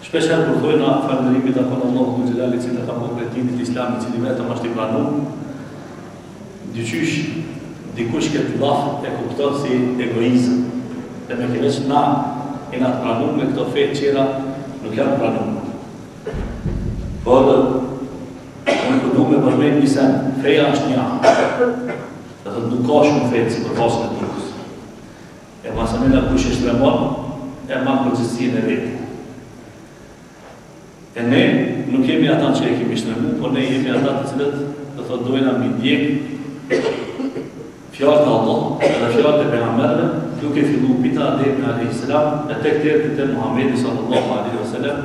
Shpesher kur thojna falënderimit takon Allahu xhelali i cili ka bërë drejtimin e Islamit, i cili vetëm është i pranuar. Dyqysh dikush këtë laf e kupton si egoizëm. Dhe me këveç na e na të pranuar me këto fe qera nuk janë pranuar. Por unë këtu me përmend një sen, feja është një. Dhe të nuk ka shumë fejtë si për pasën e turkës. E masanela kush e shtremon, e ma përgjithësinë e vetë. E ne nuk jemi ata që e kemi shtremu, por ne jemi ata të cilët të thotë dojna mi ndjek fjalët e Allahut edhe fjalët e pejgamberëve, duke filluar pita Ademi alayhis salam e tek deri te Muhamedi sallallahu alaihi wasallam,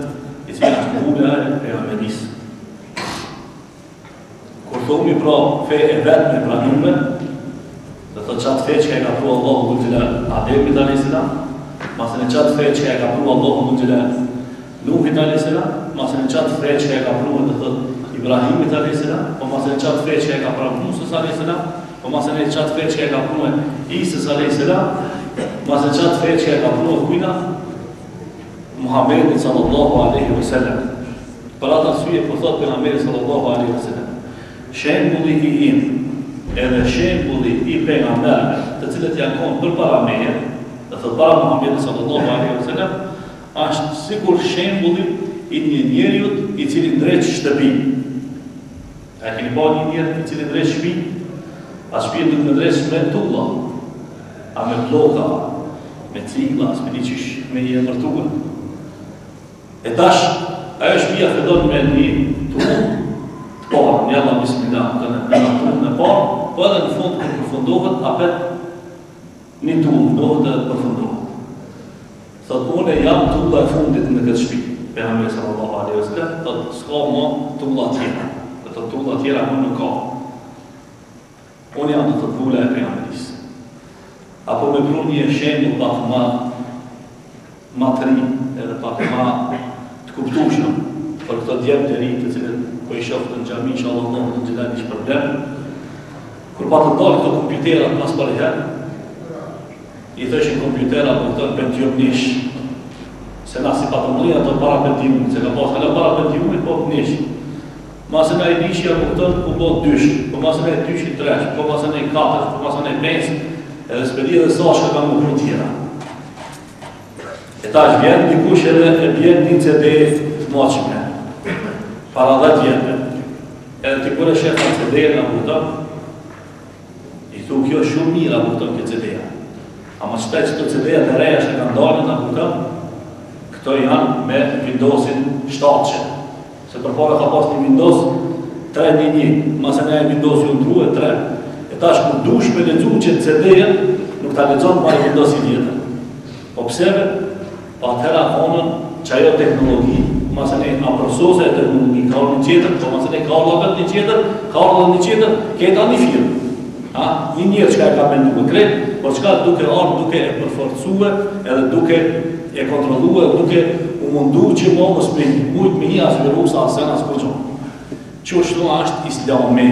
i cili është ula e pejgamberisë. Kur thomi pra fe e vetme e pranuar, do thotë çat fe që e ka pru Allahu xhelal Ademi alayhis salam, masën çat fe që e ka pru Allahu xhelal Nuhit alayhis salam, masën çat fe që e ka pru do thotë Ibrahimit alayhis salam, po masën çat fe që e ka pru Musa alayhis salam, po masën çat fe që e ka pru Isa alayhis salam, masën çat fe që e ka pru kujna Muhamedi sallallahu alaihi wasallam. Për atë arsye po thotë pejgamberi sallallahu alaihi wasallam, shembulli i im edhe shembulli i pejgamberëve, të cilët janë qenë përpara meje, do thotë para Muhamedit sallallahu alaihi wasallam, është sikur shembulli i një njeriu i cili ndret shtëpi. A keni pa një njeri i cili ndret shtëpi? A shtëpia nuk ndret me tulla, a me bloka, me cikla, as me diçish me një mërtuar. E tash, ajo shtëpia fillon me një tull të parë, një Allah bismillah, në tull në parë, po edhe në fund kur përfundohet, apet një tull, dohet dhe përfundohet. Thot, unë jam tulla e fundit në këtë shtëpi. Pejgamberi sallallahu alaihi wasallam thot, s'ka më tulla tjera. Dhe tulla tjera unë nuk ka. Unë jam të tulla e pejgamberisë. Apo me pru një shembull pak ma të ri, edhe pak ma të kuptueshëm për këto djemë të ri të cilët po i shoftë në xhami, inshallah Allahu do të gjallë një problem. Kur pa të dalë këto kompjuterat pas për herë, i thëshin kompjutera për këtën Pentium nish, se na si patëmëllia të para Pentiumit, se ka pas hala para Pentiumit, po nish. Masën e nishja për këtën u bot 2, po masën e 2 3, po masën e 4, po masën e 5, edhe s'pedi edhe sa shka ka më kërë tjera. E ta është vjenë dikush edhe e vjenë një CD të maqime, para 10 vjetë. Edhe të kërë shefa CD-në a butëm, i thu kjo shumë mirë a butëm këtë CD-a. Ama qëtaj që të CD-a të reja që kanë dalën a butëm, këto janë me Windowsin 7. Se përpare ka pas një Windows 3.1, masën e Windows ju ndru e 3. E ta është kur dush me lezu që CD-a nuk ta lezon ma e Windowsin vjetër. Po pseve, pa atëhera konën që ajo teknologi, masën e apërsose e teknologi, ka orë një qeter, po masën e ka orë lëpët një qeter, ka orë një qeter, këta një firmë. Një njërë që ka e ka mendu me kretë, por që ka duke ardhë, duke e përforcue, edhe duke e kontrolue, duke u mundu që mo më springi, mujtë me një asë virusa, asën asë përgjohë. Që shtu është islami,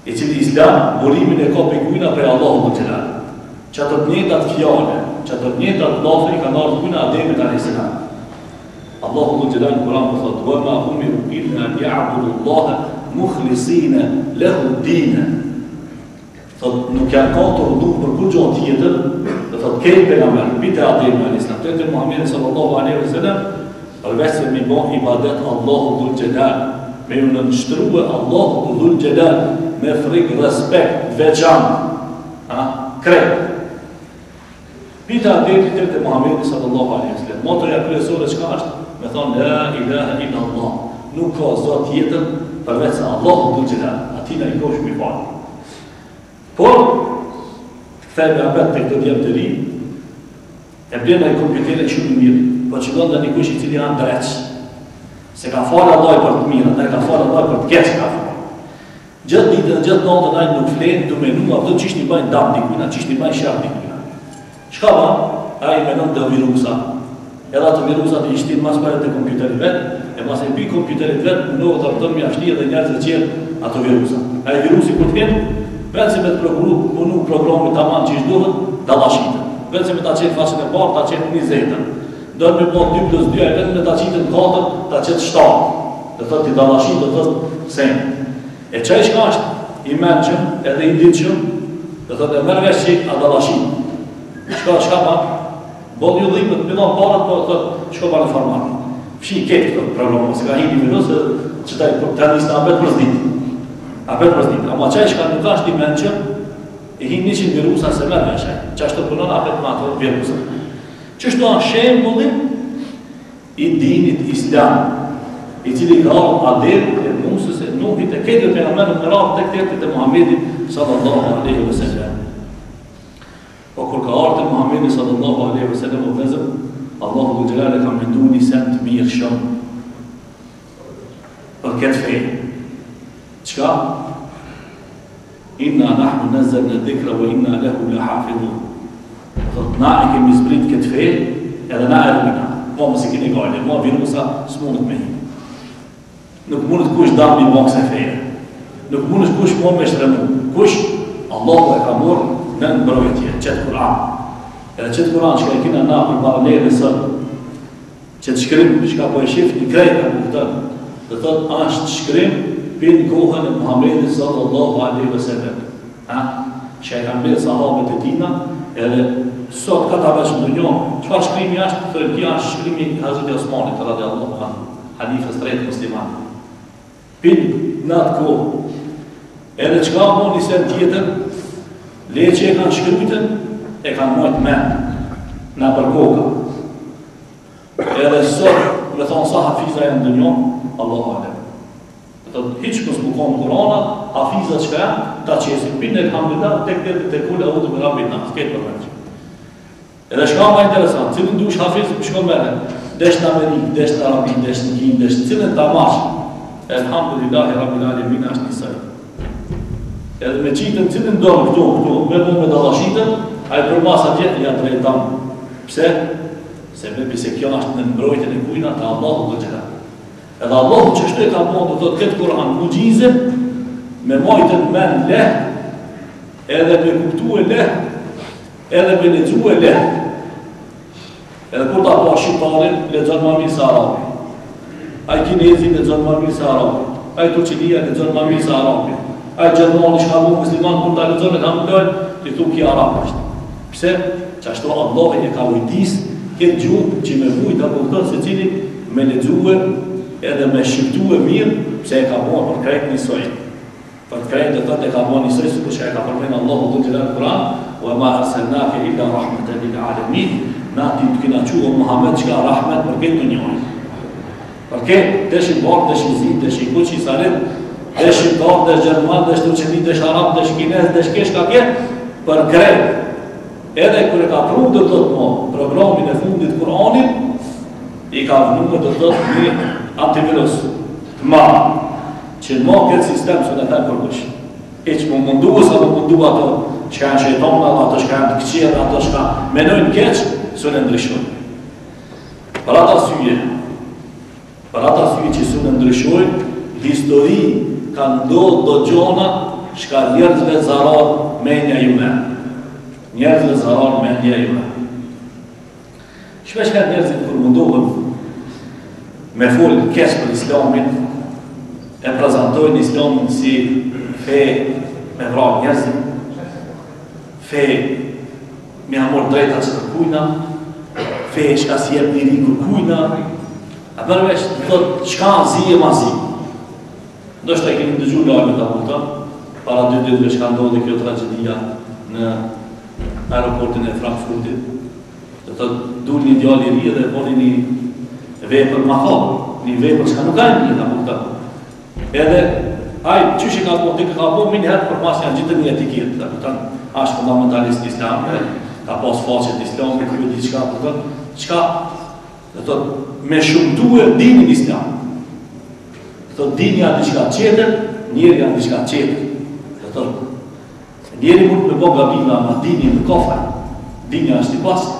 i cili islam, burimin e ka pekujna për Allahu të gjelar. Që atë të njëtat fjale, që atë të njëtat lafri ka nërë kujna Ademit a.s. Allahu të gjelar në Kur'an për thotë, wa ma umiru illa ya'budu Allaha mukhlisina lahu dine. Thot, nuk janë ka të rëndu për kur gjohë tjetër, dhe thot, kejtë pejgamber, bite Ademi a.s. Të Muhamedi sallallahu alaihi wasallam, përveç se mi bon ibadet Allahu dhul gjelal, me ju në nështruhe Allahu dhul gjelal, me frikë, respekt, veçan, krejt. Bite Ademi të Muhamedi sallallahu alaihi wasallam, motorja kryesore qka është? Me thonë, la ilaha illa Allah, nuk ka zot tjetër, përveç se Allahu dhul gjelal, atina i kosh mi falë. Por, këthejme apet të këtë djemë të ri, e blena i kompjuterin shumë mirë, po që do në një kush i cili janë dreqë, se ka falë Allah për të mirë, dhe ka falë Allah për të keqë ka falë. Gjëtë ditën, gjëtë natën ajnë nuk flenë, du menu, ato qishtë një bajnë damë dikujna, qishtë një bajnë shërë dikujna. Shka ba, ajnë menon të virusa, edhe atë virusat i shtinë mas përre të kompjuterit vetë, e mas e pi kompjuterit vetë, mundohë të apëtën me ashti edhe njerëzë qenë ato virusa. Ajë virusi ku të kenë, vetë se me të punu programit të manë që ishtë duhet, da lashitë. Vetë se me ta qenë faqën e parë, ta qenë 20. do me po 2+2, e vetëm me ta qitë në 4, ta qëtë 7. Dhe thot i dalashit, dhe thot sen. E qaj shka është i menqëm, edhe i ditëshëm, dhe thot e mërvesh që a dalashit. Shka pa? Bod ju dhimët, pëllon parat, po thot, shko pa në farmarë. Fshi ketë këtë problemë, se ka hindi minusë, që taj tenista a betë përzditë. A betë përzditë. Ama qaj shka nuk ashtë i menqëm, e hindi 100 virusa se mërvesh e. Qa është të punon, a betë ma të virusa. Qështu anë shembullim i dinit islam, i cili ka Adem e Musës e Nuhit e këtë pejgamberët me radhë tek tetë të Muhamedit sallallahu alaihi wasallam. Po kur ka ardhur Muhamedi sallallahu alaihi wasallam u vëzë, Allahu xhelal ka menduar një sen të mirë shumë për këtë fe. Çka? Inna nahnu nazzalna dhikra wa inna lahu lahafidhun. Na e kemi zbrit këtë fe, edhe na e rrugina. Po mësi keni gajle, mo virusa s'munët me hi. Nuk mundet kush dam një bëngë se feje. Nuk mundet kush mo me shtremu. Kush, Allahu e ka morë në mbrojtje, qëtë Kur'an. Edhe qëtë Kur'an që ka e kina na për paralele dhe sëtë, qëtë shkrim, që ka po e shifë një krejta në këtën, dhe thot, ashtë shkrim për në kohën e Muhammedi sallallahu alaihi wasallam. Që e kam bërë sahabët e tina, edhe sot këta veç në dunjohë, qëfar shkrimi ashtë, thërë kja është shkrimi Hazreti Osmanit, radiallahu anhu, halifës tretë musliman. Për në atë kohë, edhe që ka mo një sen tjetër, le që e kanë shkrujtën, e kanë mojtë menë, në për koka. Edhe sot, me thonë sa hafiza e në dunjohë, Allahu alem. Hiç mos më konë Kurana, hafizat që ka janë, ta qesin. Pinë e hamdillah, tek të kule a udhë me rabit nas, këtë përmenqë. Edhe shka ma interesant, cilin dush hafiz, shko mene, desh në Amerikë, desh në Arabi, desh në Kinë, desh në cilin të amashë. Elhamdulillahi rabbil alamin ashtë njësaj. Edhe me qitën cilin dorë këtu, me dalashitën, a i për masa tjetë janë drejtanë. Pse? Se me pise kjo ashtë në mbrojtën e kujna të Allahu dhe Gjellat. Edhe Allahu që shtu e ka mund të thot këtë Kur'an mugjizën, me majtën men leh, edhe me kuptu e leh, edhe me ledzu e leh. Edhe kur ta pa shqiptarin, ledzon ma mirë se Arabi. Aj kinezi ledzon ma mirë se Arabi. Aj Turqinia ledzon ma mirë se Arabi. Aj Gjermani shkabu musliman, kur ta ledzon e kam dojnë, të thu ki Arab është. Pse? Që ashtu Allah e ka ujtis, këtë gjuhë që me vujt apo këtën se cili me ledzu edhe me shqiptu e mirë, pse e ka bua për krejt njësoj. Për krejt dhe tët e ka bua njësoj, së që e ka përmenë Allahu dhe gjelën Kur'an, wa ma arsalnake illa rahmeten lil alamin, na ti të kina qua Muhammed që ka rahmet për këtë të njojnë. Për këtë, deshin barë, deshin zid, deshin kuqi, salit, deshin tarë, desh Gjerman, desh Turqeni, desh Arab, desh Kinez, desh kesh ka këtë, për krejt. Edhe kër e ka pru dhe të të programin e fundit Kur'anit, i ka vënu dhe të një antivirus të marë, që në këtë sistem së në të përkush. E që më mundu sa më mundu ato që kanë shëjtona, ato që kanë të këqia, ato që kanë menojnë keq, së në ndryshojnë. Për ata syje që së në ndryshojnë, histori kanë ndodhë do gjona shka njerëzve zarar menja jume. Njerëzve zarar menja jume. Shpesh ka njerëzit kër mundohën me folë kesh për islamin, e prezentojnë islamin si fe me vrarë njerëzit, fe me amor drejta që kërkujna, fe shka si jep njëri kërkujna, a përveç të thotë qka zi e ma zi. Do shta e keni dëgju lajme të aputa, para 2 ditëve shka ndodhi kjo tragedia në aeroportin e Frankfurtit, dhe të dur një djali i ri dhe poni një vepër ma thonë, një vepër që ka nuk ajnë një të aputa. Edhe, ajë, qysh i ka po, t'i ka po, minë herë për pas janë gjithë një etikit, dhe këtën, ashtë fundamentalist islam, ka pas faqet islam, kjo di qka, qka, dhe të me shumëtu e dinin islam. Dhe të dini janë diqka qeter, njeri janë diqka qeter. Dhe të njeri mund me bo gabina, ma dini në kofaj, dini është i pasë.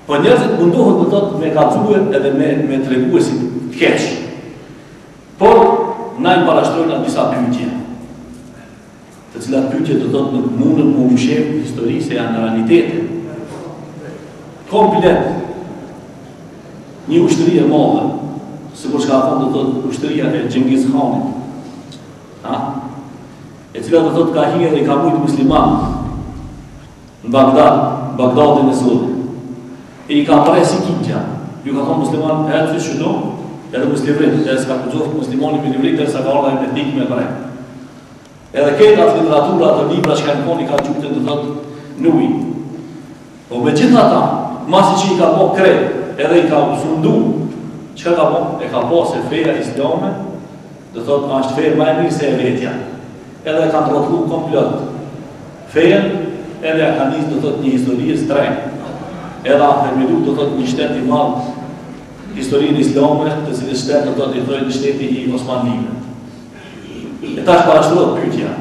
Po njerëzit mundohet të thotë me kacue edhe me tregue si keq. Por, na i parashtrojnë atë disa pyetje. Të cilat pyetje të thotë nuk mundët më umshem histori se janë në realitetin. Komplet. një ushtëri e madhe, sikur çka ka thonë do thotë ushtëria e Xhengiz Khanit. E cila do thotë ka hyrë dhe ka mujt musliman në Bagdadin e Zotit. E I ka prej si kitja. Ju ka thonë musliman, e të shëdo, edhe muslimrit, edhe s'ka përgjoft muslimani me livrit, edhe s'ka ardha e me dik me prej. Edhe këtë atë literatura, atë libra që ka në koni, ka gjukët të thotë nuj. Po me gjitha ta, masi që I ka po kret, edhe I ka sundu, që ka po? E ka po se feja islame, dhe thotë, ashtë feja ma e mirë se e vetja. Edhe e ka të rotlu komplet. Fejen, edhe e ka njës, dhe thotë, një historie strejnë. Edhe a përmiru, dhe thotë, një shtetë I madhë, historinë islame, të cilës shtetë, dhe thotë, I thojë një shteti I Osmanlive. E tash parashtrohet pyetja.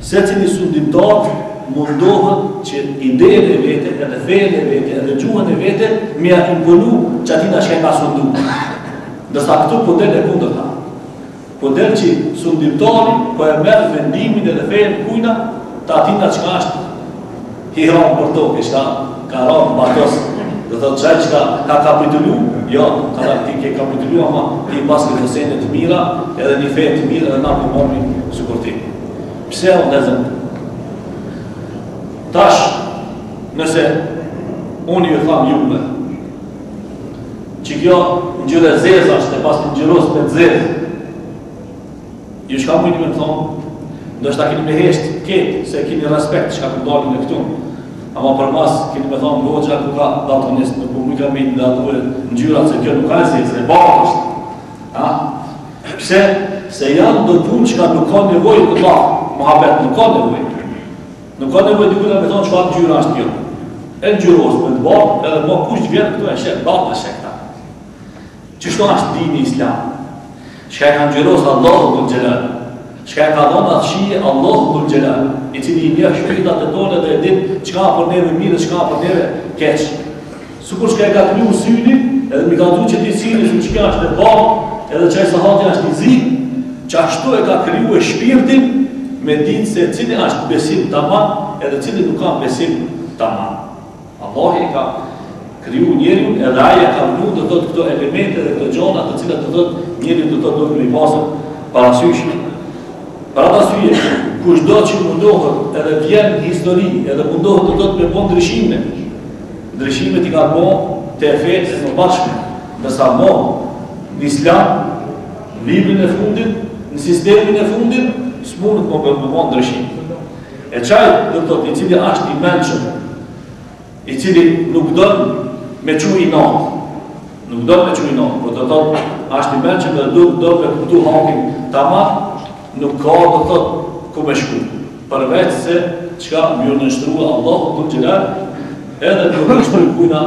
Se cili sundimtar mundohet që idenë e vete, edhe fenë e vete, edhe gjuhën e vete, me a imponu që atina shke ka sundu. Ndërsa këtu po del e kundërta. Po del që sundimtari, po e merë vendimin edhe fenë kujna, të atina që ka është hiram për to, kështa ka ranë batos, dhe thotë qaj që ka kapitulu, jo, ka ti ke kapitulu, ama ti pas këtë senet të mira, edhe një fejt të mira, edhe na për momin sukurtim. Pse o ndezën? Tash, nëse unë ju tham juve, që kjo në gjyre zezë ashtë, e pas në gjyros për zezë, ju shka mujnë me në thonë, ndështë ta keni me heshtë ketë, se keni respekt që ka përdojnë në këtu, ama për mas, keni me thonë, goqa ku ka daltonist, nuk mu ka me daltore në gjyrat, se kjo nuk ka zezë, e barë është. Pse? Se janë do punë që ka nuk ka nevoj të la, muhabet, nuk ka nevoj. Nuk ka nevoj të kujna me thonë që fa në gjyra është kjo. E në gjyros, me të barë, edhe ma kush vjenë këtu e shek, barë e shek ta. Qështu është dini islam? Shka e kanë gjyros Allahu dhul Gjelal. Shka e ka dhonë atë shije Allahu dhul Gjelal. I cili I njeh shpirtat e tonë dhe e din qka për neve mirë, qka për neve keqë. Sukur shka e ka të një syni, edhe mi ka dhu që ti syni shumë qka është e barë, edhe qaj sahatja është I zi, që ashtu e ka kriju e shpirtin, me dinë se cili është besim taman, edhe cili nuk ka besim taman. Allah e ka kriju njerin, edhe aja ka vënu dhe të këto elemente dhe këto gjona, të cilat të thotë njerin të thotë do të me pasën parasysh. Para asyje, kushdo që mundohet edhe vjen histori, edhe mundohet të thotë me po ndryshime. Ndryshimet I ka po të efekte në bashkë, nësa mo në islam, në librin e fundit, në sistemin e fundit, s'munët më përmëmon ndryshim. E qaj, dhe të thotë, I cili është I menqëm, I cili nuk dënë me që I natë, nuk dënë me që I natë, po të thotë, është I menqëm dhe dënë me këtu hakin të marë, nuk ka dhe të thotë ku me shku. Përveç se qka mjë nështrua Allahu dhul Gjelal, edhe të nështru kujna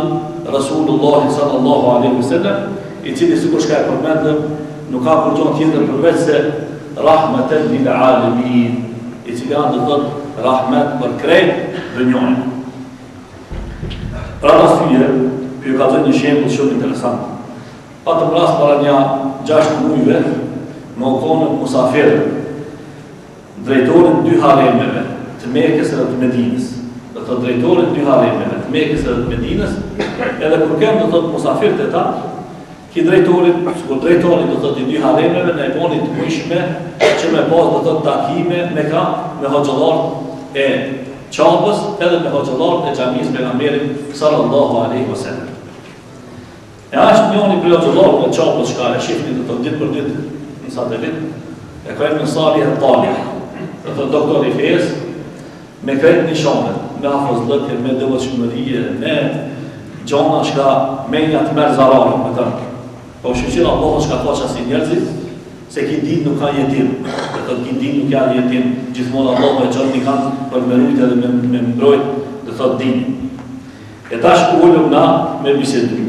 Rasulullahi sallallahu alaihi wasallam, I cili sikur shka e përmendëm, nuk ka përgjon tjetër përveç se rahmeten lil alamin, I cili janë dhe thotë rahmet për krejt dhe njojnë. Pra në syje, për ju ka të një shembull shumë interesant. Pa të mras para një 6 mujve, më konën musafirë, drejtorin 2 haremeve, të Mekës edhe të Medinës. Dhe të drejtorin 2 haremeve, të Mekës edhe të Medinës, edhe kur kemë dhe thotë musafirët e ta, ki drejtorin, kur drejtorin dhe thotë I 2 haremeve, në e bonit të mujshme, që me pas dhe thotë takime me ka, me hoxëllarët e qabës, edhe me hoxëllarët e xhamisë pejgamberit sallallahu alaihi wasallam. E ashtë njoni për hoxëllarët e qabës shka e shifni dhe thotë ditë për ditë në satelit, e krejt në sali e tali, dhe thotë doktor I fejës, me krejt një shanet, me hafëzlëtje, me dëvëshmërije, me gjona shka menja të merë zararën me tërë. Po shqyqin Allah shka ka qasi njerëzit, se ki din nuk ka jetim. Dhe thotë ki din nuk janë jetim, gjithmonë Allah me qërë një kanë për mërujt edhe me mbrojt, dhe thotë din. E tash u ullëm na me bisedu.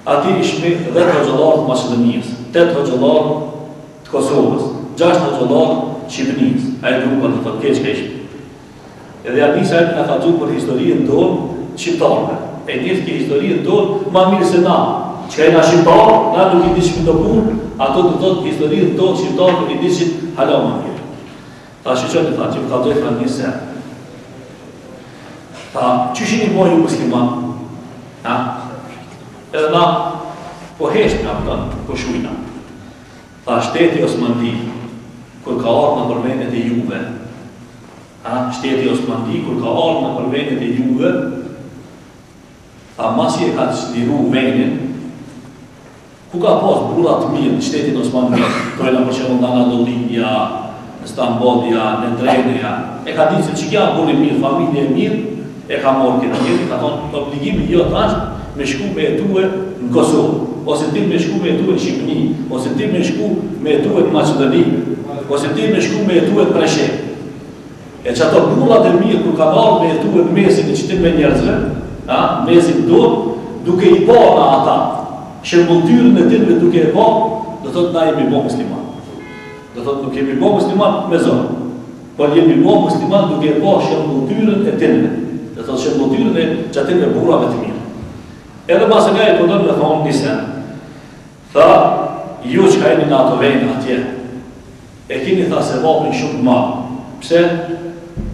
Ati ishmi 10 hoxëllarë të Maqedonijës, 8 hoxëllarë të Kosovës, 6 hoxëllarë Shqipënijës, a e grupa dhe thotë keq ishmi. Edhe Janisa e nga ka gjuhë për historien tonë shqiptarëve. E njëtë ki historien tonë ma mirë se na. Që e nga shqiptarë, na nuk I dishim të punë, ato të thotë historien tonë shqiptarë nuk I dishim hala ma mirë. Ta shqyqoni ta, që më ka dojë një se. Ta, që shini po ju musliman? Edhe na, Po hesht nga pëtën, po shujna. Tha shteti Osmani, kur ka ardhur në përmendet e juve, shteti Osmani, kur ka ardhur në përmendet e juve, tha masi e ka liru venin, ku ka pas burrat mirë në shtetin Osmani, tojna për shembull nga Anadollia, në Stambollia, në Drenja, e ka ditë se që kja burri mirë, familje mirë, e ka morë këtë njëri, ka thonë, obligimi jot është me shku me jetue në Kosovë, ose ti me shku me jetue në Shqipëni, ose ti me shku me jetue në Macedoni, ose ti me shku me jetue në Preshevë. E që ato burrat e mirë, kur ka marrë me jetue në mesin e qëtim me njerëzve, mesin dorë, duke i pa në ata, shembulltyrën e tinve duke e pa, do thotë na jemi bo musliman. Do thotë nuk jemi bo musliman me zonë, por jemi bo musliman duke e pa shembulltyrën e tinve. Do thotë shembulltyrën e qatinve burrave të mirë. Edhe masë nga e përdojnë me thonë njësen, tha, ju që ka jeni në ato vejnë atje, e kini tha se vapin shumë ma. Pse?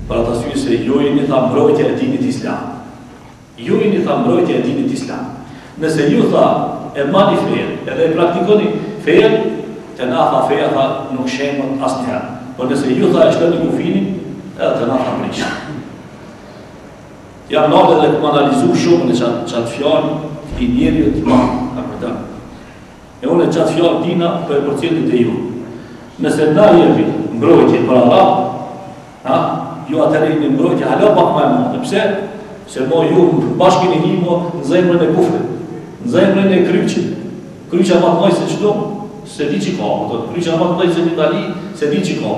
Për atë asyri se ju jeni tha mbrojtja e dinit islam. Ju jeni tha mbrojtja e dinit islam. Nëse ju tha e mani fejen, edhe e praktikoni fejen, të na tha feja tha nuk shemët asë njëherë. Por nëse ju tha e shtëni kufinin, edhe të na tha mrishë. Jam nërë edhe këmë analizu shumë në qatë fjallë i njerëve të ma. E unë e qatë fjallë dina për e përcjetit e ju. Nëse na jemi mbrojtje për Allah, ju atëre jeni mbrojtje hala pak ma e mëndë. Pse? Se mo ju bashkin e një mo në zemrën e kufrit, në zemrën e kryqit. Kryqa ma të nëjë se qëto, se di që ka. Kryqa ma të nëjë se një dali, se di që ka.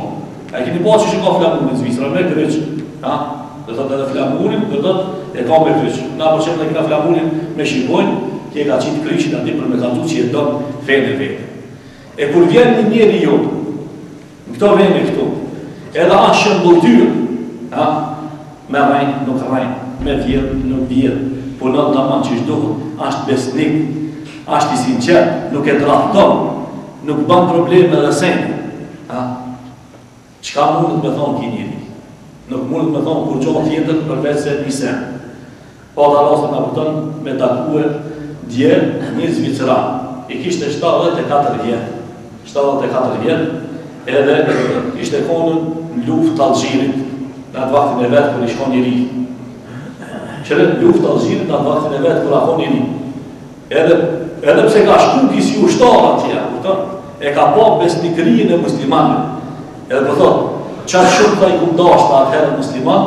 E keni po që ka flamurin në Zvicra me kryq. Dhe thotë edhe flamurin, dhe thotë e ka me kryq. Na për qëmë dhe kina flamurin me shqipojnë, kje ka qitë kryqin ati për me kaldu që jetë donë fejnë e vete. E kur vjen një njeri jo, në këto vene këtu, edhe ashtë shëmbulltyrë, me rajnë, nuk rajnë, me vjetë, nuk vjetë, punon të aman që shdohët, ashtë besnik, ashtë i sinqer, nuk e drahton, nuk ban probleme dhe sejnë. Qka mundet me thonë ki njeri? Nuk mundet me thonë kur gjohë tjetër përveç se një sen. Pa të rastën nga pëtën me takue djerë një Zvicran. I kishte 74 vjetë. 74 vjetë, edhe ishte konën në luft të Algjirit, në atë vaktin e vetë kër i shkon njëri. Qëre luft të Algjirit në atë vaktin e vetë kër akon njëri. Edhe pse ka shku kisi u shtarë atje, e ka pa besnikërinë e muslimanëve. Edhe për thotë, qatë shumë ta i kumdashtë atëherë musliman,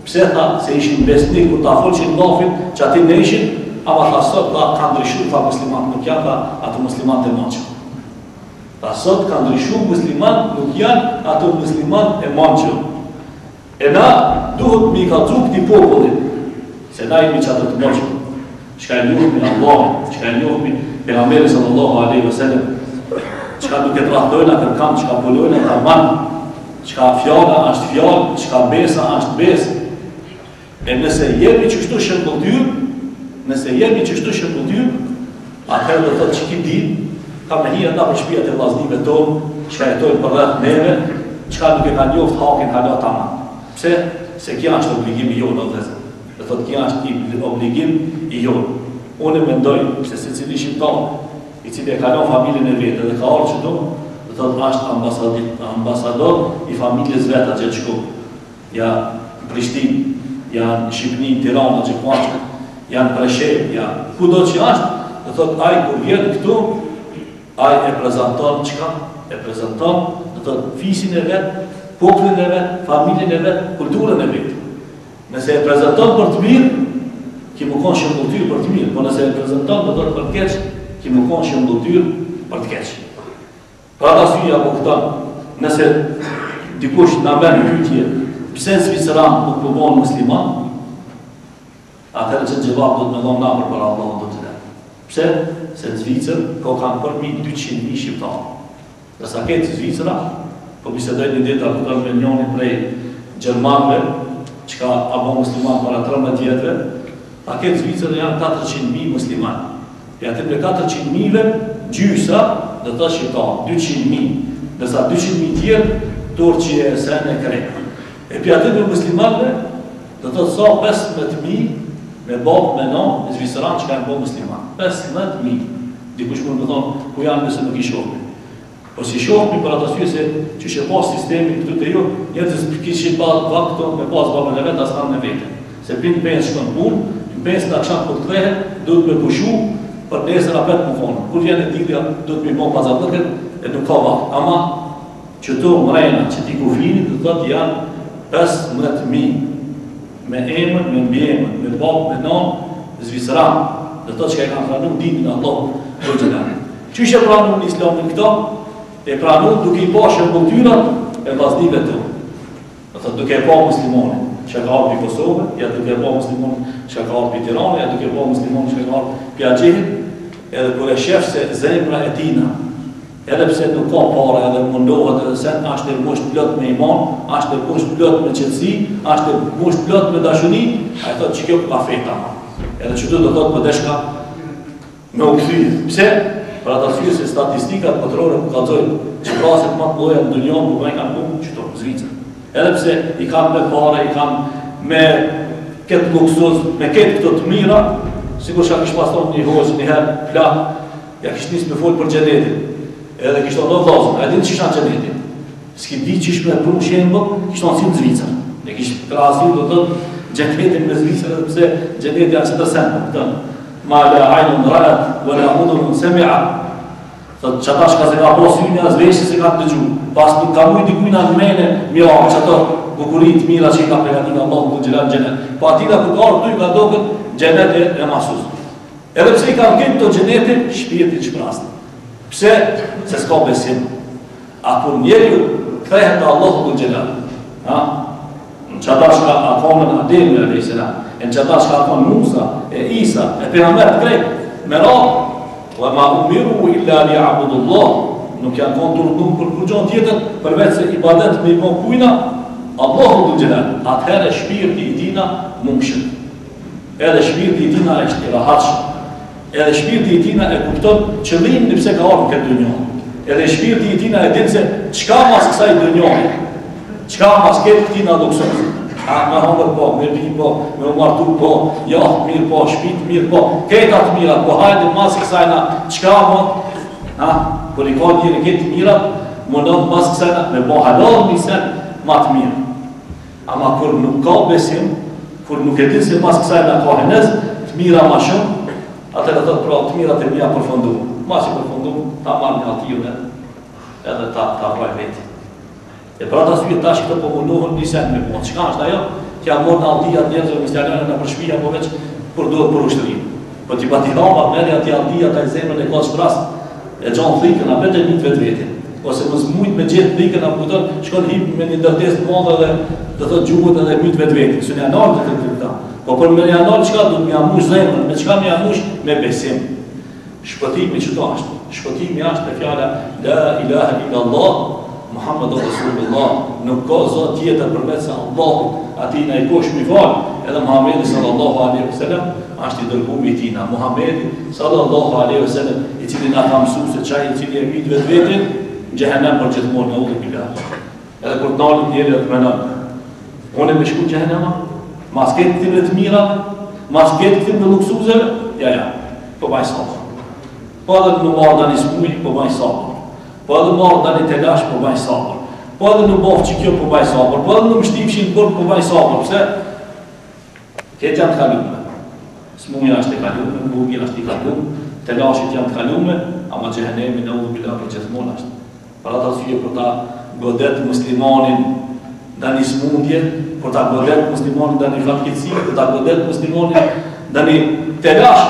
pse tha se ishin besnik, kur ta folqin lafin, që ati në ishin, ama tha sot ta ka ndryshu, tha musliman, nuk janë atë musliman të manqë. Tha sot ka ndryshu musliman, nuk janë atë musliman e manqë. E na duhet mi ka dzu këti popullin, se na imi që atë të manqë. Qka e njohëmi Allah, qka e njohëmi pejgamberi sallallahu alaihi wasallam, qka duke të rahdojna kërkam, qka polojna të manë, qka fjalla është fjallë, qka besa është besë. E nëse jemi qështu shëmbulltyr, atëherë do të thotë që ki din, ka me një enda për shpijat e vllaznive tonë, qka jetojnë për rreth neve, qka nuk e ka njoft hakin halat aman. Pse? Se kja është obligim i jonë, do thotë kja është obligim i jonë. Unë e mendoj se se cili shqiptar, i cili e kalon familjen e vetë dhe ka orë që do thotë është ambasador i familjes vetë atë që shku. Ja në Prishtinë, ja në Shqipëni, në Tiranë, që kuaqë, ja në Preshevë, ja ku do që është, do thotë ai kur vjen këtu, ai e prezenton çka? E prezenton, do thotë fisin e vetë, popullin e vetë, familjen e vetë, kulturën e vetë. Nëse e prezenton për të mirë, ki më konë shëmbulltyr për të mirë, po nëse e prezenton do thotë për të keq, ki më konë shëmbulltyr për të keq. Pra asyja po këta, nëse dikush në mërë në pytje, pse në Zvicran nuk përbon musliman, atërë që gjevap do të me dhonë napër për Allah do të dhe. Pse? Se në Zvicër ko kanë përmi 200.000 shqiptarë. Dërsa ketë Zvicra, po bisedoj një ditë akutër me njoni prej Gjermanve, që ka abo musliman para 13 vjetëve, a ketë Zvicër janë 400.000 musliman. E atër me 400.000-ve, gjysa, dhe të shqiptarë, 200.000, dërsa 200.000 tjerë, Turqie, Sene, Krejë. E për atër me muslimanve, dhe të sa 15.000 me babë, me nonë, në Zvicran që ka në bo musliman. 15.000 Dikush mund të thonë, ku janë nëse nuk I shohmi. Po si shohmi për atë arsye se që shë pas sistemi këtu të ju, njerëzit kishin vakt këto me pas babën e vet as kanë në vete. Se prin pensë shkon punë, pensë ta çan po të kthehet, duhet me pushu për nesër apo të punon. Kur vjen e dilja, duhet me bë pazarllëkën e nuk ka vakt. Ama çdo mrena që ti kufini do thotë janë 15.000 me emër, me mbiemër, me babë, me nanë, Zvicran, do thotë që e kanë pranuar ditën e Allahut për xhenet. Çish e pranuan Islamin këto? E pranuan duke I pa shembulltyrat e vllaznive të. Do thotë duke e pa muslimanin që ka ardhur në Kosovë, ja duke e pa muslimanin që ka ardhur në Tiranë, ja duke e pa muslimanin që ka ardhur në Pjaçin, edhe kur e shef se zemra e tina, edhe pse nuk ka para, edhe mundohet edhe se është e mosht plot me iman, është e mosht plot me qetësi, është e mosht plot me dashuri, ai thotë që kjo ka feta. Edhe çdo do thotë po deshka me u kthy. Pse? Për atë arsye se statistikat botërore po kallzojnë që rastet më të mëdha në dunjë po vjen kanë punë çto Zvicër. Edhe pse I kanë me parë, I kanë me këtë luksuz, me këtë këto të mira, sigurisht ka kish pasur një hoxh një herë plak, ja kish nis me fol për xhenetin. Edhe kishte ndodhur vllazën, a din çish në xhenetin. S'ki di çish me pru shembull, kishte qenë si Zvicër. Ne kish krahasim do të xhenetin me Zvicër, edhe pse xheneti është interesant këtë. Ma la aynun ra'at wa la udhun sami'a. Thotë çata shka se ka pas hyjnë as veshi se ka dëgju. Pas nuk ka mujt dikujt në mene, mira çato bukurit mira që I ka përgatitur Allahu në xhenet xhenet. Po atilla ku ka ardhur ka dokët xhenet e mahsus. Edhe pse I kanë gjetur to xhenetin, shpirti çprast. Pse? Se s'ka besim. A kur njeriu kthehet te Allahu në xhenet. Ha? Në çata shka akonën Ademi alayhis salam. Në çata shka akon Musa, e Isa, e pejgamber të krejt, me radhë. Wa ma umiru illa liya'budu Allah. Nuk janë konë të rëndun për kërgjon tjetër, përveç se ibadet me I bon kujna, Allahu dhul xhelal. Atëherë shpirti I tina mungshët. Edhe shpirti I tina është I rahatshëm. Edhe shpirti I tina e kupton qëllimin pse ka ardhur këtë dunjë. Edhe shpirti I tina e din se çka mas kësaj dunjoje. Çka mas këtë tina luksos. A me hongër po, me pi po, me martu po, jahtë mirë po, shpit mirë po, ketat mira po, hajde mas kësajna, çka mo, kur I ka njëri këtë mirat, mundon mas kësajna me bo halal misen ma të mirë. Ama kur nuk ka besim, kur nuk e din se mas kësajna ka henez, të mira ma shumë, atër e thotë pra të mirat e mija përfundu. Mas I përfundu, ta marrë një atyre, edhe ta vraj veti. E pra ta syet tash këto po mundohen disen me punë. Çka është ajo? Që ja morën aldiat njerëzve misionerë në përshpia po veç për duhet për ushtrim. Po ti pati hapa merri aty aldia taj zemrën e ka shpras. E gjon thikën a vetë mit vetvete. Ose mos mujt me gjet thikën apo kupton, shkon hip me një ndërtesë të madhe dhe do thotë gjuhët edhe mit vetvete. Së janë ardhur të këta. Po për me janë ardhur çka do të më amush zemrën, me çka më amush me besim. Shpëtimi çdo është. Shpëtimi është e fjala la ilaha illa Allah Muhammed Rasulullah, nuk ka zot tjetër përveç se Allahu, ati na I kosh mi fal, edhe Muhamedi sallallahu alaihi wasallam është I dërguari I tina. Muhamedi sallallahu alaihi wasallam I cili na ka mësuar se çaj I cili e mit vetveten, në xhehenem për gjithmonë në udhë billah. Edhe kur dalim njëri të menon, unë me shku në xhehenema, mas këtë këtime të mira, mas këtë këtime të luksuzeve, ja, po baj sabër. Po edhe në marrë da një smuj, po baj sabër. Po edhe marrë da një telash, po baj sabër. Po edhe në bofë që kjo, po baj sabër. Po edhe në mështifshin bërë, po baj sabër. Pse? Këtë janë të kalume. Smuja është të kalume, burgin është të kalume, telashit janë të kalume, ama xhehenemi në udhë bila për gjithmonë është. Për atë arsye për ta godet muslimanin da një smundje, për ta godet muslimanin da një fatkeqësi, për ta godet muslimanin da një telash.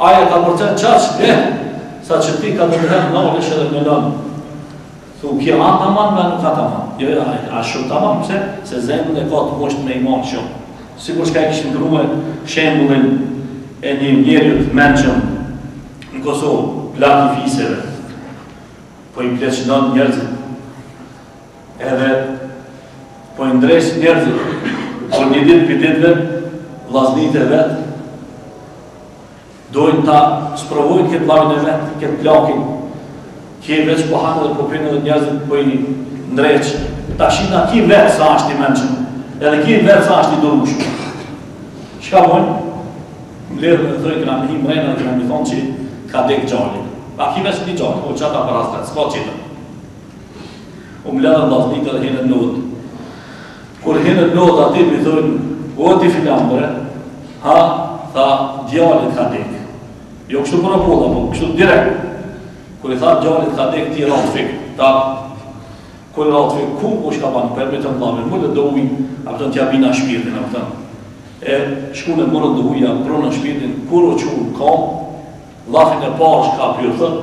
Aja ka përqen qaq, sa që ti ka të dërhet në olesh edhe me lënë. Thu, kje anë të manë, me nuk ka të manë. Jo, a shumë të manë, pëse? Se zemën e ka të moshtë me iman shumë. Sigur shka e kishën kërrume shembullin e një njerit menqëm në Kosovë, plak I fiseve. Po I pleqënon njerëzit. Edhe po I ndresh njerëzit. Por një ditë për ditëve, vllaznit e vetë, dojnë ta sprovojnë këtë lavin e vetë, këtë plakin, kje veç po hanë dhe po pinë dhe njerëzit po I ndreqë. Ta shina ki vetë sa është I menqëm, edhe ki vetë sa është I durushme. Shka vojnë? Më ledhë dhe dhejnë këna më hi mrejnë dhe këna më thonë që ka dek gjallin. A ki vesh një gjallë, o qata për astet, s'ka qita. O më lënë vlasnitë dhe hinë nëtë. Kur hinë nëtë ati mi thujnë, o ti filambre, ha, tha, djallit ka dekë. Jo kështu për apolla, po kështu direkt. Kur i tha djallit ka dekë, ti ratë fikë. Ta, kur ratë fikë, ku po shka banë, për me të mdhamin, më dhe do ujë, apëtën t'ja bina shpirtin, apëtën. E shkune mërë dhe uja, pronë shpirtin, kur o qurë kam, lafin e parë shka pjërëtën,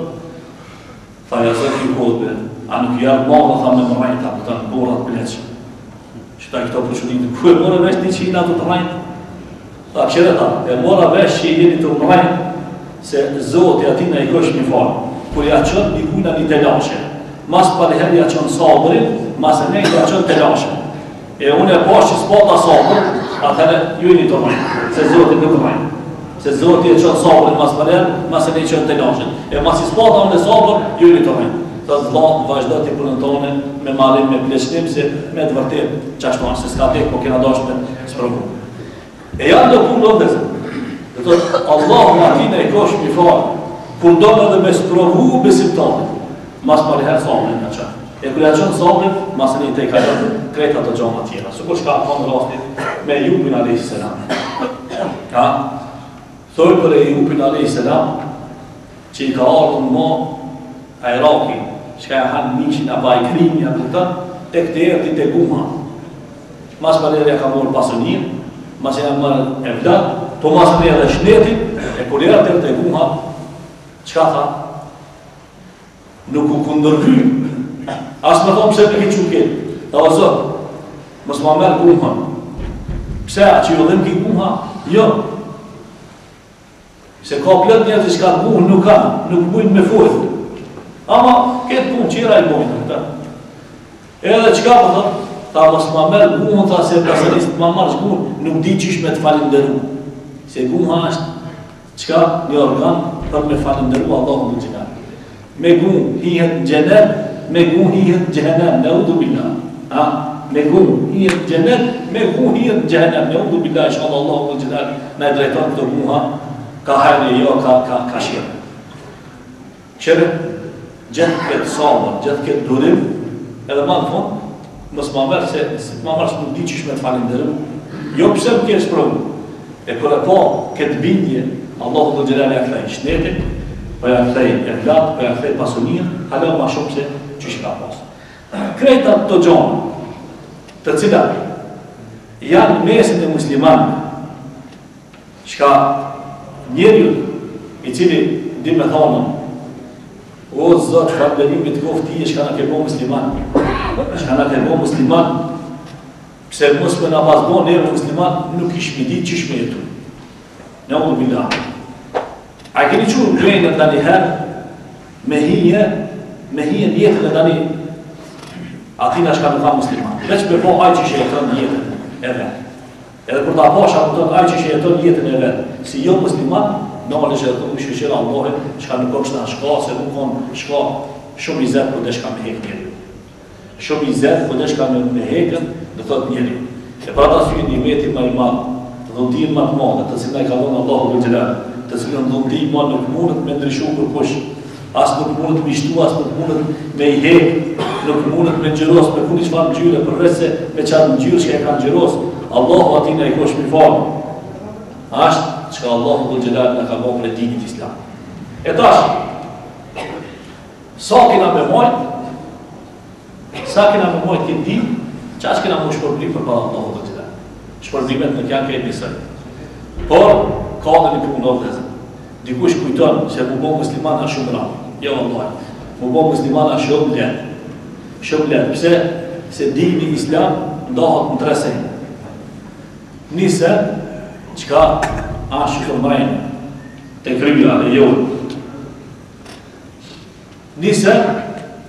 tha jazët i kodbe, a nuk jarë marë, tha me më rajtë, apëtën, borat pleqë. Qëta këto përshuritë, ku e mërë vesh një që i natë të rajtë? Tha qëre ta, e mora vesh që i jeni të më rajtë, se Zotë atina i kësh një farë, kur ja qënë një kujna një telashe. Mas pariher ja qënë sabërin, mas e nejtë ja qënë telashe. E unë e pash që s'pata sabër, atëre ju i një të rajtë, se Zotë nuk rajtë. Se Zotë i e qënë sabërin mas pariher, mas e nejtë qënë telashe. E mas i s'pata unë e sabër, ju i një të rajtë. Tha zla, vazhdo t'i punën tone me marim, me pleqnim, se me të vërtet, qashtonë, se s'ka tek, po kena dashme s'provu. E janë do punë do dhezë. Dhe të Allahu atina i kosh mi farë, kur do edhe me s'provu besimtare, mas pariher sabrin në qënë. E kërë e qënë sabrin, mas e një te i kajtë kreta të gjama tjera. Së kur shka kanë rastit me Ejubin a.s. Ha? Thoj për Ejubin a.s. që i ka ardhën ma a Iraki, që ka hanë nishin a baj krimi a këtën, e këtë erë të guma. Mas pariher e ka morë pasënirë, mas e janë mërë e vlat, po mas e edhe shnetin, e kur e të guma, qka tha? Nuk u këndërhy. Asë me thonë pse me ki quket. Ta o zot, mos ma merë guma. Pse a që ju dhëm ki guma? Jo. Se ka plët njerë që ka guma, nuk ka, nuk bujnë me fojtë. Ama, këtë punë, qira i bojnë. Edhe qka po thotë? Ta mos ma merë guma, ta se pasëristë ma marë guma, nuk di qish me të falinderu. Se guma është, qka një organ për me falinderu Allahu në gjenem. Me gum hihet në gjenem, me gum hihet në gjenem, ne udu billah. Me gum hihet në gjenem, me gum hihet në gjenem, ne udu billah, inshallah Allahu në gjenem, me drejton këtë guma, ka hajnë jo, ka shirë. Qërë, gjithë këtë sabër, gjithë këtë durim, edhe ma në fund, mësë ma mërë se nuk di qish me të falinderu, jo pëse më kërë shprovu. E kërë po këtë bindje, Allahu dhe gjelani a këthej shtetin, po ja këthej e vlat, po ja këthej pasunir, halë ma shumë se që shka pasë. Krejta të gjonë, të cilat janë mesin e muslimanë, shka njerjut i cili di me thonën, o Zotë, falënderimit kofti e shka në kebo musliman, shka në kebo musliman, pse mos me në bazbon njerë musliman, nuk ishmi di që shme jetu. Në udu billah. A keni qurë gjojnë të një herë, me hije njetën e dani, atina shka në ka musliman. Veç me po aj që jeton jetën e vetë. Edhe kur ta pasha kupton aj që jeton jetën e vetë. Si jo musliman, në që të shqyqira Allahe, shka nuk është në shka, se nuk konë shka shumë i zetë për dhe shka me hekë njeri. Shumë i zetë për dhe shka me hekën, dhe thot njeri. E pra ta syri një meti ma i madhë, të dhëndim ma të madhe, të cilë i ka dhënë Allahu vë gjelarë, të cilë në dhëndim ma nuk mundët me ndryshu për kush, asë nuk mundët me ishtu, asë nuk mundët me i hekë, nuk mundët me gjëros, me kuni që fa në gjyre, përveç se me qatë në gjyrë që e ka në gjëros, Allahu atina i kosh mi falë. Ashtë që Allahu dhe gjelarë në ka bërë për e dinit islam. E tash, sa kena me mojt këtë din, që ashtë kena mu shpërblim për para Allahu dhe gjelarë. Shpërblimet në kjanë kejtë njësër. Por, ka dhe një punë dhe zë. Dikush kujton që mu bo musliman a shumë rafë. Jo, Allah. Mu bo musliman a shumë letë. Shumë letë. Pse? Se dini islam ndohet në tre sejnë. Nise, qka ashtë shumë mrejnë të krybja dhe johë. Nise,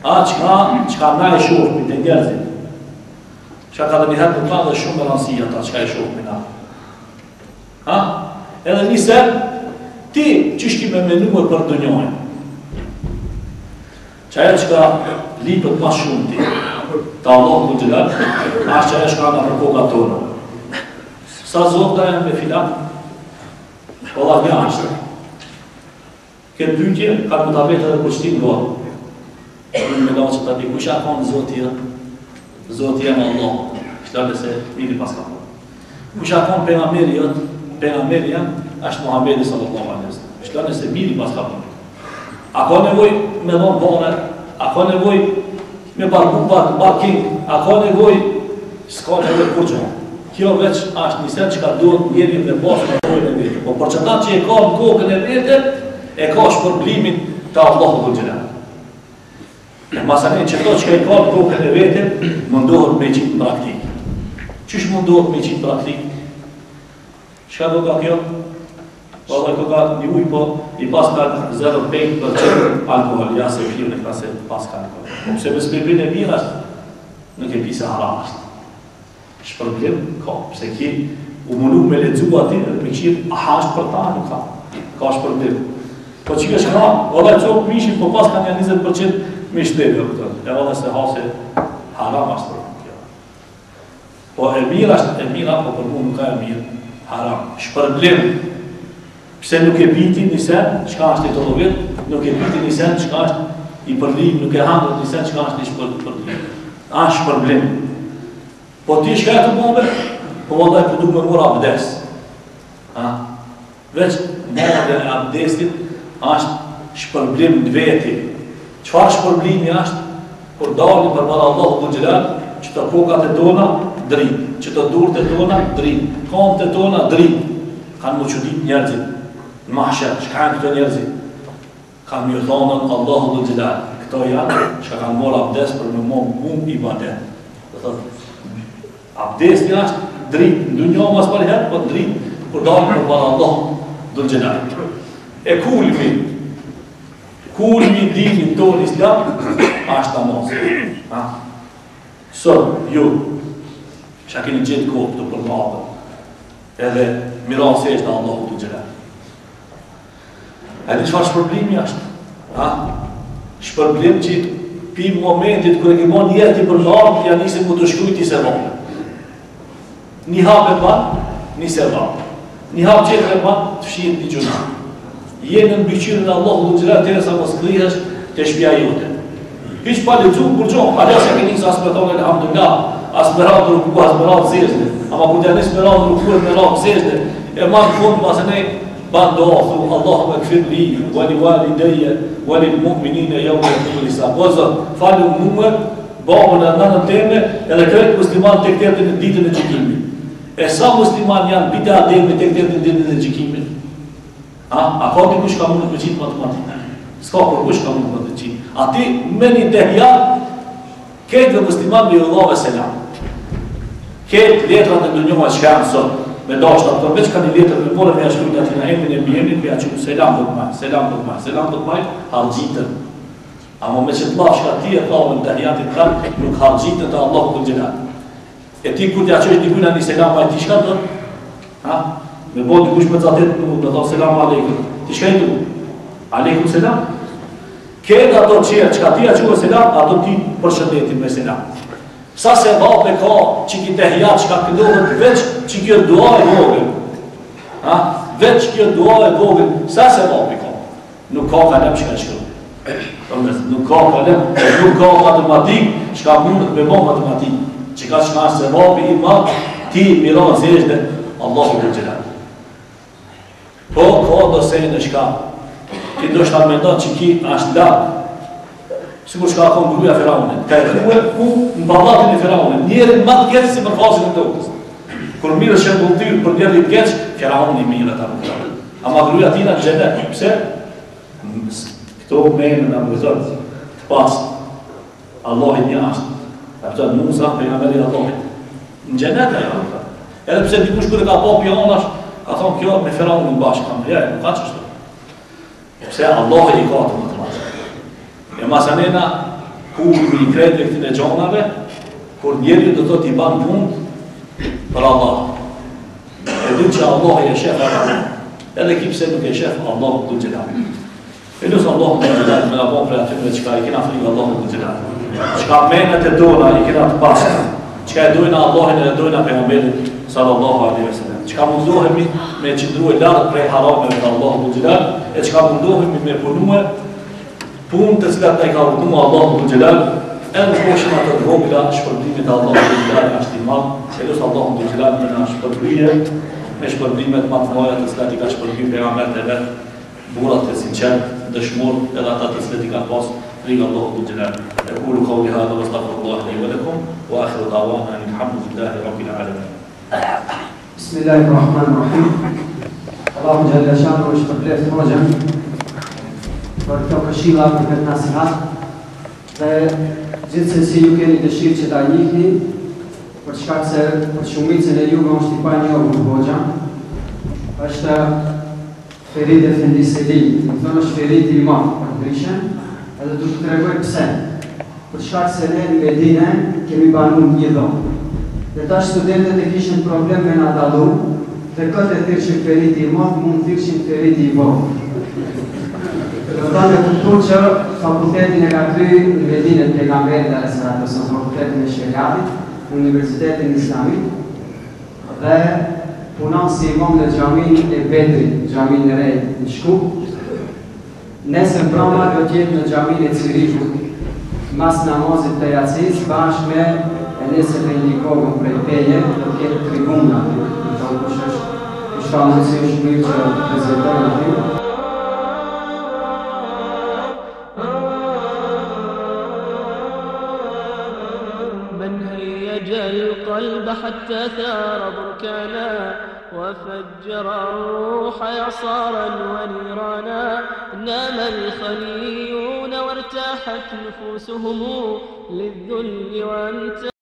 qka na e shofë për të njerëzit. Qka ka dhe njëherë nuk ka dhe shumë e rënsia ta qka e shofë për na. Edhe nise, ti që shki me menuar për dënjojnë. Që ajo qka lipët ma shumë ti, ta Allah në gjelat, ashtë që ajo shka nga për koga tonë. Sa zotë da e me filat, Allah një ashtë. Këtë pyetje ka të vetë edhe për shtim gërë. Me da që të ati, kush a konë Zotia? Zotia në Allah. Shtale se miri pas ka po. Kush a konë pejgamberi jëtë? Pejgamberi janë, është Muhammedi sallallahu alaihi wasallam. Shtale se miri pas ka po. A ka nevoj me dhonë bane? A ka nevoj me barking? A ka nevoj? S'ka nevoj kur që. Kjo veç është një sen që ka duhet njeri dhe pasë në dojnë e vetë. Po për që ta që e ka në kokën e vetë, e ka shpërblimin të Allahu dhul Gjelal. Masanin që to që ka i ka në kokën e vetë, mundohet me qitë në praktik. Qysh mundohet me qitë në praktik? Shka do ka kjo? Po dhe ka një uj, po i pas ka 0,5% alkohol, ja se kjo në klase pas ka alkohol. Po pëse me spirtin e mirë është, nuk e pise haram është. Shpërblim ka, pëse ki u mundu me ledzu ati dhe me këshirë, aha është për ta, nuk ka shpërblim. Po që kështë ka, oda e qokë mishin, po pas ka një 20% mishtebe, e oda se hase haram është për kjo. Po e mirë është e mira, po për mu nuk ka e mirë, haram. Shpërblim, pëse nuk e piti një sen, qka është i të dovit, nuk e piti një sen, qka është i përlim, nuk e handët një sen, qka është i përlim. A shpërblim. Po ti shka e të bombe, po vëllaj po du me mora abdes. Veç mora dhe abdesit është shpërblim në veti. Qfar shpërblimi është? Kur dalin për para Allahu dhul Gjelal, që të kokat e tona, drit. Që të durët e tona, drit. Kamët e tona, drit. Kanë mu qudit njerëzit. Në mahsher, që kanë këto njerëzit? Kanë mjë thonën Allahu dhul Gjelal. Këto janë që kanë mora abdes për me mund i badet. Abdesi është dritë, në dunjo mas për herë, po dritë, kur dalë për para Allah, dhul Gjelal. E kulmi dinin tonë islam, është namaz. Sot, ju, që a keni gjithë kohë të për madhe, edhe miran se është Allah, dhul Gjelal. E di qëfar shpërblimi është? Shpërblim që pi momentit kër e ke bon jeti për madhe, janë nisim ku të shkujti se vone. Një hap e ban, një sevap. Një hap qetër e ban, të fshirë një gjuna. Jenë në bëqyrën e Allahu dhul Gjelal, tere sa mos krihesh të shpja jote. Hiq pa lecu, kur gjohë, ala se ke njësë asmeton e alhamdulillah, asmerat në ruku, asmerat zezde, ama ku të janë asmerat në ruku, asmerat zezde, e ma në fund, ma se ne, ban doa, thu, Allahu me këfir li, wali deje, wali mu'minine, jau me këfir lisa. O zot, falu mume, babën e nënën teme, edhe kretë musliman të këtërë në ditën e gjikimit. E sa musliman janë bita ademi të këtërë në ditën e gjikimit? A ka të kush ka mundet me qitë matematikë? Ska kur kush ka mundet me qitë? A ti me një dehjar, këtë musliman me Allahve selam. Këtë letrat e dënjoha që ka janë sot, me dashtë atë përveç ka një letër me more me ashtrujnë ati në emrin e mjemit, me aqyru selam të të maj, hargjitën. Amo me që të lashka ti e thavën të hijatit kanë, nuk hargjitën të Allahu dhul Gjelal. E ti kur t'ja qështë dikujna një selam a ti shka të? Me bo dikush me catet në dhe tha selam aleikum. Ti shka i të? Aleikum selam? Këtë ato qërë, që ka ti a qërë selam, ato ti përshëndetin me selam. Sa se vape ka që ki të hijat që ka këndohet, veç që kjo dua e vogën. Veç që kjo dua e vogën, sa se vape ka? Nuk ka kalem që ka shkërë. Nuk ka kalem, nuk ka matematik, që ka mundet me bo matematik. Që ka shka se vapi i madhë, ti miran zeshde, Allahu dhul Gjelal. Po, ka do sejnë shka, ti do shka mendon që ki ashtë lakë, sikur shka akon gruja Firaunit, ka e kruhe ku në ballatin e Firaunit, njerën ma të keqë si për fasin e tokës. Kur mirë shembultyr për njerën i keqë, Firaunit i mirë ta më kërë. Ama gruja tina në gjenet, pëse? Këto menë në mëzot, të pasë, Allahin një ashtë. E përta Musa, për nga meri Allahin. Në gjenet e janë. Edhe pëse dikush kërë ka po pjonash, ka thonë kjo me Firaunin bashkë, kam ja, nuk ka qështu. Pëse Allahin i ka të më të mazë. E masanena, kur i krejtë e këtine gjonave, kur njeri do të t'i banë punë për Allah. E du që Allah e shef e Allah. Edhe kipse nuk e shef, Allah dhul Gjelal. E lusë Allah dhul Gjelal, me nga bon për atyre që ka i kena frikë Allah dhul Gjelal. Që ka menet e dona i kena të pasë, që ka e dojna Allahin e dojna pejgamberin sallallahu alaihi wasallam. Çka mundohemi me qëndruar larg prej harameve të Allahut xhelal, e çka mundohemi me punue punë të cilat ai ka urdhëruar Allahu xhelal, edhe koshën ato të vogla shpërblimit të Allahut xhelal është i madh, elus Allahu xhelal na shpërblyje me shpërblimet më të mëdha të cilat i ka shpërbyer pejgambert e vet, burrat e sinqert, dëshmor edhe ata të cilët i kanë pas frikë Allahut xhelal. Aqulu qawli hadha wa astaghfirullah li wa lakum wa akhiru da'wana alhamdulillahi rabbil alamin. Bismillahirrahmanirrahim. Allahu xhalla shanu është përbleft hoxhën për këto këshilla për këtë nasihat dhe gjithsesi ju keni dëshirë që ta njihni për shkak se për shumicën e juve është i panjohur hoxha. Është Ferit Efendi Seli, më thonë është Ferit i madh për ndryshe, edhe du të tregoj pse. Për shkak se ne në Medinë kemi banuar një dhomë. Dhe ta studentët e kishin problem me na dallu, dhe këtë e thirëshin Feriti i madh, mund thirëshin Feriti i vogël. Do ta me kuptu që fakultetin e ka kry në Medinë të pejgamberit alayhis salatu wassalam, fakultetin e sheriatit, në Universitetin Islamik, dhe punon si imam në xhamin e Bedrit, xhamin e re në Shkup. Nesër brama do të jetë në xhamin e Cirikut, mas namazit të Yacis, bashkë me nesër të indikohën prej peje, do të jetë tribuna, në tonë kush ka mundësi është mirë që të prezentojnë aty. من هيج القلب حتى ثار بركانا وفجر الروح إعصارا ونيرانا نام الخليون وارتاحت نفوسهم للذل وانت